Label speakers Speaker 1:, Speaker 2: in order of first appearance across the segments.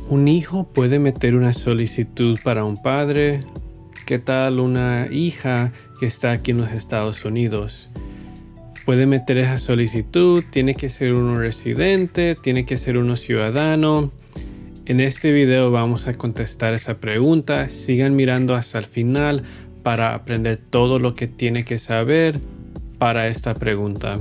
Speaker 1: Un hijo puede meter una solicitud para un padre. ¿Qué tal una hija que está aquí en los Estados Unidos? Puede meter esa solicitud, tiene que ser uno residente, tiene que ser uno ciudadano. En este video vamos a contestar esa pregunta. Sigan mirando hasta el final para aprender todo lo que tiene que saber para esta pregunta.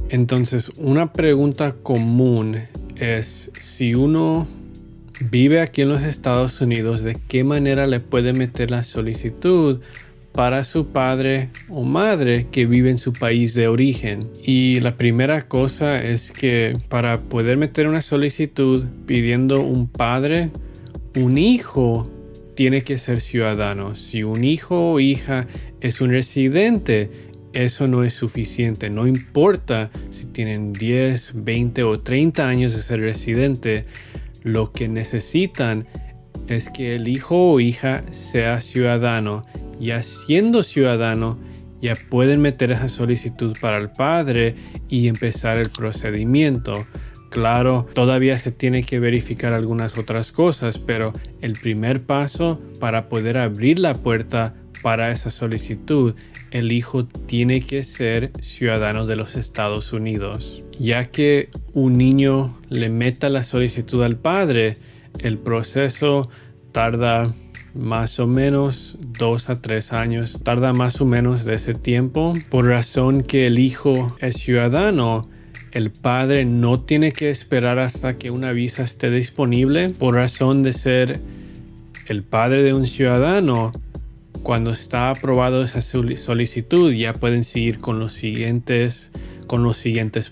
Speaker 1: Entonces, una pregunta común es: si uno vive aquí en los Estados Unidos, ¿de qué manera le puede meter la solicitud para su padre o madre que vive en su país de origen? Y la primera cosa es que para poder meter una solicitud pidiendo un padre, un hijo tiene que ser ciudadano. Si un hijo o hija es un residente, eso no es suficiente. No importa si tienen 10, 20 o 30 años de ser residente. Lo que necesitan es que el hijo o hija sea ciudadano. Ya siendo ciudadano, ya pueden meter esa solicitud para el padre y empezar el procedimiento. Claro, todavía se tiene que verificar algunas otras cosas, pero el primer paso para poder abrir la puerta para esa solicitud, el hijo tiene que ser ciudadano de los Estados Unidos. Ya que un niño le meta la solicitud al padre, el proceso tarda más o menos 2 a 3 años, tarda más o menos de ese tiempo. Por razón que el hijo es ciudadano, el padre no tiene que esperar hasta que una visa esté disponible. Por razón de ser el padre de un ciudadano, cuando está aprobado esa solicitud, ya pueden seguir con los siguientes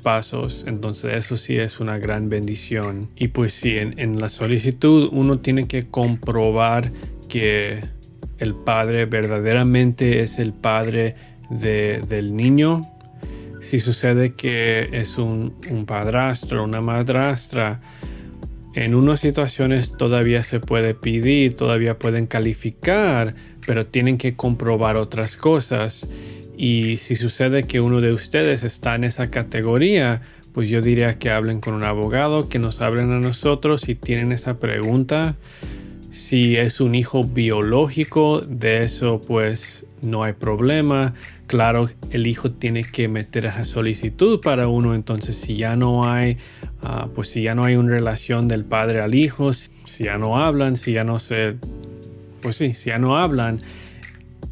Speaker 1: pasos. Entonces eso sí es una gran bendición. Y pues sí, en la solicitud uno tiene que comprobar que el padre verdaderamente es el padre del niño. Si sucede que es un padrastro o una madrastra, en unas situaciones todavía se puede pedir, todavía pueden calificar, pero tienen que comprobar otras cosas. Y si sucede que uno de ustedes está en esa categoría, pues yo diría que hablen con un abogado, que nos hablen a nosotros si tienen esa pregunta. Si es un hijo biológico, de eso pues no hay problema. Claro, el hijo tiene que meter esa solicitud para uno. Entonces si ya no hay una relación del padre al hijo, si ya no hablan, si ya no hablan,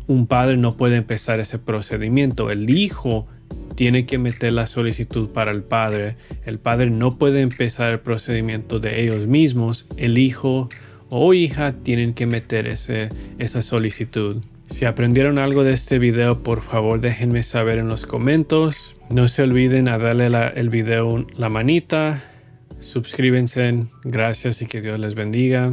Speaker 1: un padre no puede empezar ese procedimiento. El hijo tiene que meter la solicitud para el padre. El padre no puede empezar el procedimiento de ellos mismos. El hijo o hija tienen que meter esa solicitud. Si aprendieron algo de este video, por favor déjenme saber en los comentarios. No se olviden a darle el video la manita. Suscríbanse. Gracias y que Dios les bendiga.